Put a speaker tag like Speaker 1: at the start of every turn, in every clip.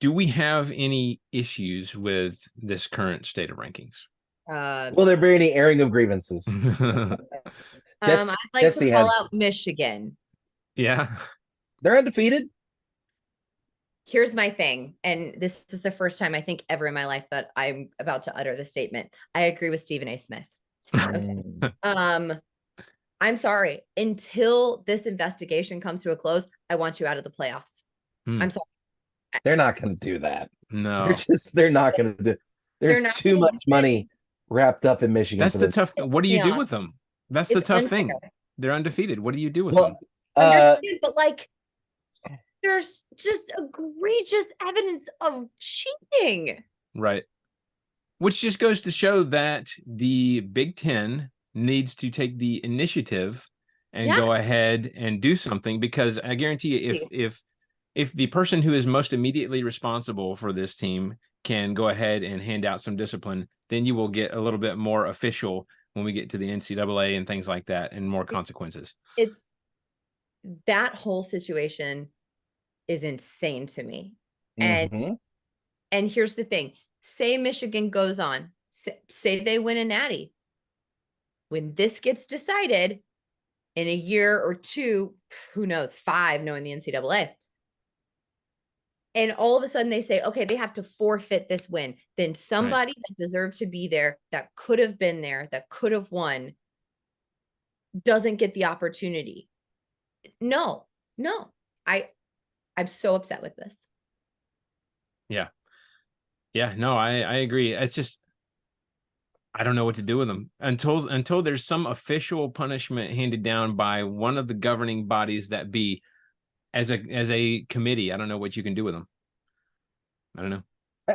Speaker 1: Do we have any issues with this current state of rankings?
Speaker 2: Will there be any airing of grievances?
Speaker 1: Yes.
Speaker 2: Jess,
Speaker 3: I'd like to
Speaker 2: Jesse
Speaker 3: call
Speaker 2: has.
Speaker 3: out Michigan.
Speaker 1: Yeah.
Speaker 2: They're undefeated.
Speaker 3: Here's my thing, and this is the first time I think ever in my life that I'm about to utter the statement. I agree with Stephen A. Smith. Okay. I'm sorry. Until this investigation comes to a close, I want you out of the playoffs. I'm sorry.
Speaker 2: They're not going to do that.
Speaker 1: No.
Speaker 2: They're not going to do. There's too much money wrapped up in Michigan.
Speaker 1: That's the tough. What do you do with them? That's the tough thing. They're undefeated. What do you do with them?
Speaker 3: Understood, but like, there's just egregious evidence of cheating.
Speaker 1: Right. Which just goes to show that the Big Ten needs to take the initiative and go ahead and do something, because I guarantee you, if the person who is most immediately responsible for this team can go ahead and hand out some discipline, then you will get a little bit more official when we get to the NCAA and things like that, and more consequences.
Speaker 3: It's that whole situation is insane to me. And here's the thing. Say Michigan goes on, say they win a natty. When this gets decided in a year or two, who knows, 5, knowing the NCAA, and all of a sudden they say, okay, they have to forfeit this win, then somebody that deserved to be there, that could have been there, that could have won, doesn't get the opportunity. No, I'm so upset with this.
Speaker 1: Yeah, no, I agree. It's just, I don't know what to do with them until there's some official punishment handed down by one of the governing bodies that be as a committee. I don't know what you can do with them. I don't know.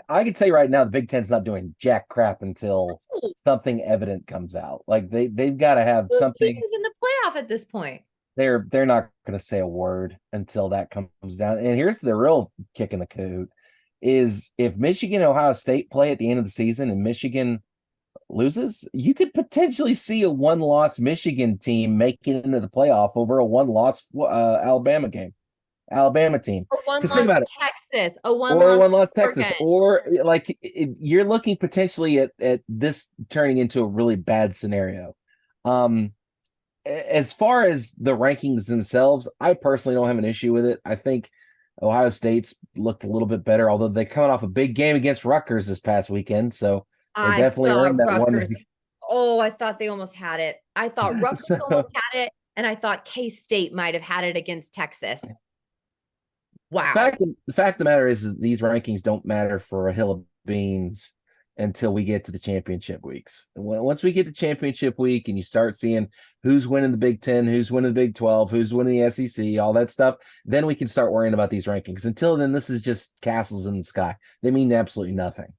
Speaker 2: I can tell you right now, the Big Ten's not doing jack crap until something evident comes out. Like they've got to have something
Speaker 3: teams in the playoff at this point.
Speaker 2: They're not going to say a word until that comes down. And here's the real kick in the coot: is if Michigan and Ohio State play at the end of the season and Michigan loses, you could potentially see a one-loss Michigan team make it into the playoff over a one-loss Alabama team.
Speaker 3: Or one-loss Texas.
Speaker 2: Or one-loss Texas. Or like you're looking potentially at this turning into a really bad scenario. As far as the rankings themselves, I personally don't have an issue with it. I think Ohio State's looked a little bit better, although they're coming off a big game against Rutgers this past weekend. So they definitely earned that
Speaker 3: Rutgers, one. I thought they almost had it. I thought Rutgers almost had it, and I thought K-State might have had it against Texas. Wow.
Speaker 2: The fact of the matter is that these rankings don't matter for a hill of beans until we get to the championship weeks. Once we get to championship week and you start seeing who's winning the Big Ten, who's winning the Big 12, who's winning the SEC, all that stuff, then we can start worrying about these rankings. Until then, this is just castles in the sky. They mean absolutely nothing.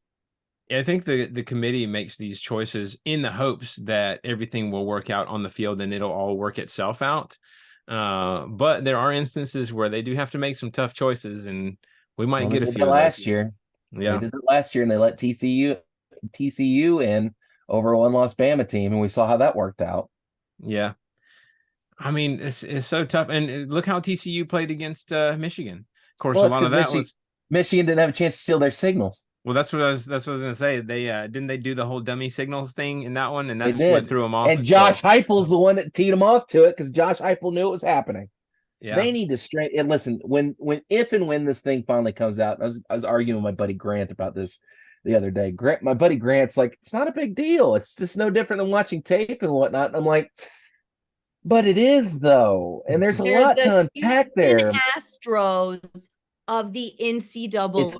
Speaker 1: I think the committee makes these choices in the hopes that everything will work out on the field and it'll all work itself out. But there are instances where they do have to make some tough choices, and we might get a few
Speaker 2: last year.
Speaker 1: Yeah,
Speaker 2: they did it last year, and they let TCU in over a one-loss Bama team, and we saw how that worked out.
Speaker 1: Yeah, I mean it's so tough, and look how TCU played against Michigan. Of course, a lot of that was
Speaker 2: Michigan didn't have a chance to steal their signals.
Speaker 1: Well, that's what I was gonna say. They didn't they do the whole dummy signals thing in that one, and that's what threw them off.
Speaker 2: And Josh Heupel's the one that teed them off to it, because Josh Heupel knew it was happening.
Speaker 1: Yeah,
Speaker 2: they need to straight and listen. If and when this thing finally comes out, I was arguing with my buddy Grant about this the other day. My buddy Grant's like, it's not a big deal. It's just no different than watching tape and whatnot. And I'm like, but it is though, and there's a lot to unpack there.
Speaker 3: Astros of the NCAA.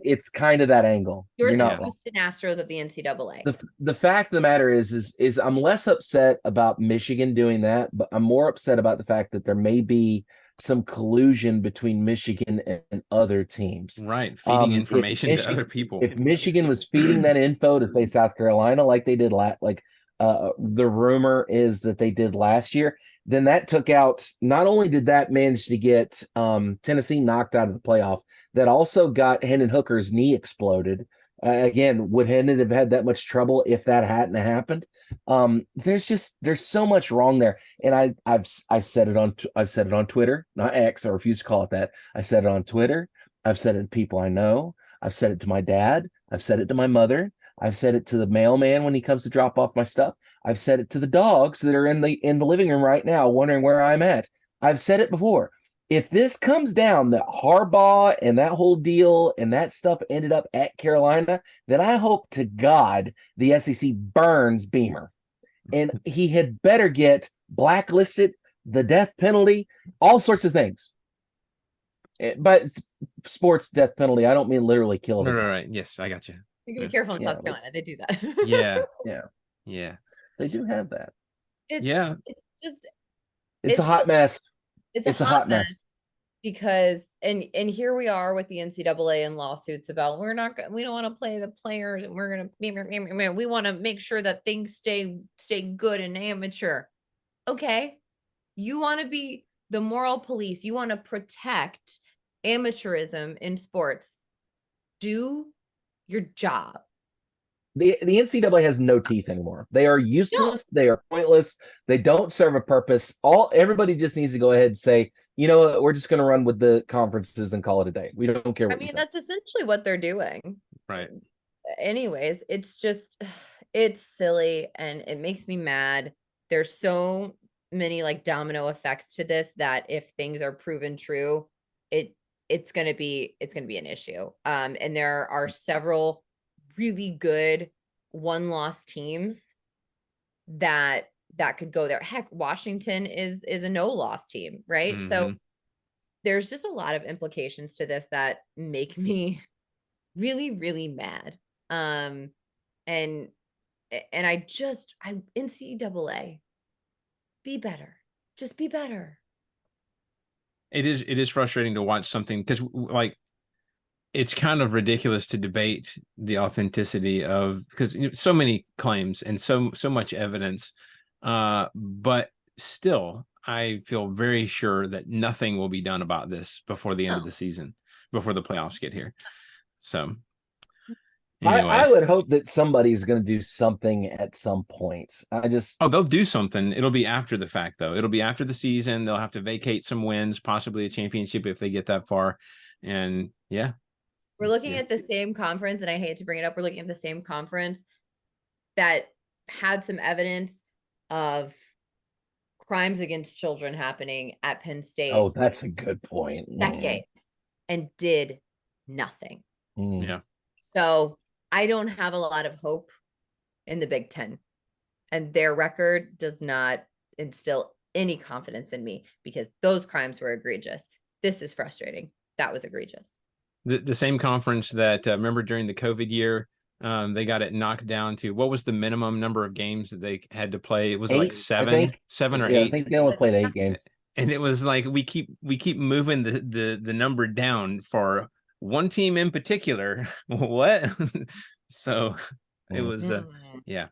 Speaker 2: It's kind of that angle.
Speaker 3: You're the Houston Astros of the NCAA.
Speaker 2: The fact of the matter is I'm less upset about Michigan doing that, but I'm more upset about the fact that there may be some collusion between Michigan and other teams.
Speaker 1: Right, feeding information to other people.
Speaker 2: If Michigan was feeding that info to say South Carolina, like they did the rumor is that they did last year, then that took out, not only did that manage to get Tennessee knocked out of the playoff, that also got Hendon Hooker's knee exploded. Again, would Hendon have had that much trouble if that hadn't happened? There's so much wrong there. And I've said it on Twitter, not X, I refuse to call it that. I said it on Twitter. I've said it to people I know. I've said it to my dad. I've said it to my mother. I've said it to the mailman when he comes to drop off my stuff. I've said it to the dogs that are in the living room right now wondering where I'm at. I've said it before. If this comes down that Harbaugh and that whole deal and that stuff ended up at Carolina, then I hope to God the SEC burns Beamer. And he had better get blacklisted, the death penalty, all sorts of things. But sports death penalty, I don't mean literally kill
Speaker 1: No,
Speaker 2: the guy.
Speaker 1: right. Yes, I got you.
Speaker 3: You can be careful in South Carolina. They do that.
Speaker 1: Yeah.
Speaker 2: Yeah.
Speaker 1: Yeah.
Speaker 2: They do have that.
Speaker 3: It's just
Speaker 2: it's a hot mess.
Speaker 3: It's a hot mess because and here we are with the NCAA and lawsuits about we don't want to play the players and we're gonna we want to make sure that things stay good and amateur. Okay, you want to be the moral police. You want to protect amateurism in sports. Do your job.
Speaker 2: The NCAA has no teeth anymore. They are useless. No. They are pointless. They don't serve a purpose. Everybody just needs to go ahead and say, you know what, we're just going to run with the conferences and call it a day. We don't care what
Speaker 3: I mean, that's essentially what they're doing.
Speaker 1: Right.
Speaker 3: Anyways, it's silly and it makes me mad. There's so many like domino effects to this that if things are proven true, it's going to be an issue. And there are several really good one-loss teams that could go there. Heck, Washington is a no-loss team, right? Mm-hmm. So there's just a lot of implications to this that make me really, really mad. And NCAA, be better. Just be better.
Speaker 1: It is frustrating to watch something because like it's kind of ridiculous to debate the authenticity of because so many claims and so much evidence. But still, I feel very sure that nothing will be done about this before the end of the season, before the playoffs get here. So anyway.
Speaker 2: I would hope that somebody's going to do something at some point.
Speaker 1: They'll do something. It'll be after the fact, though. It'll be after the season. They'll have to vacate some wins, possibly a championship if they get that far. And yeah.
Speaker 3: We're looking at the same conference, and I hate to bring it up. We're looking at the same conference that had some evidence of crimes against children happening at Penn State.
Speaker 2: Oh, that's a good point.
Speaker 3: Decades and did nothing.
Speaker 1: Yeah.
Speaker 3: So I don't have a lot of hope in the Big Ten, and their record does not instill any confidence in me because those crimes were egregious. This is frustrating. That was egregious.
Speaker 1: The same conference that remember during the COVID year, they got it knocked down to what was the minimum number of games that they had to play? It was 8, like 7 or 8.
Speaker 2: I think they only played 8 games.
Speaker 1: And it was like we keep moving the number down for one team in particular. What? So it was yeah.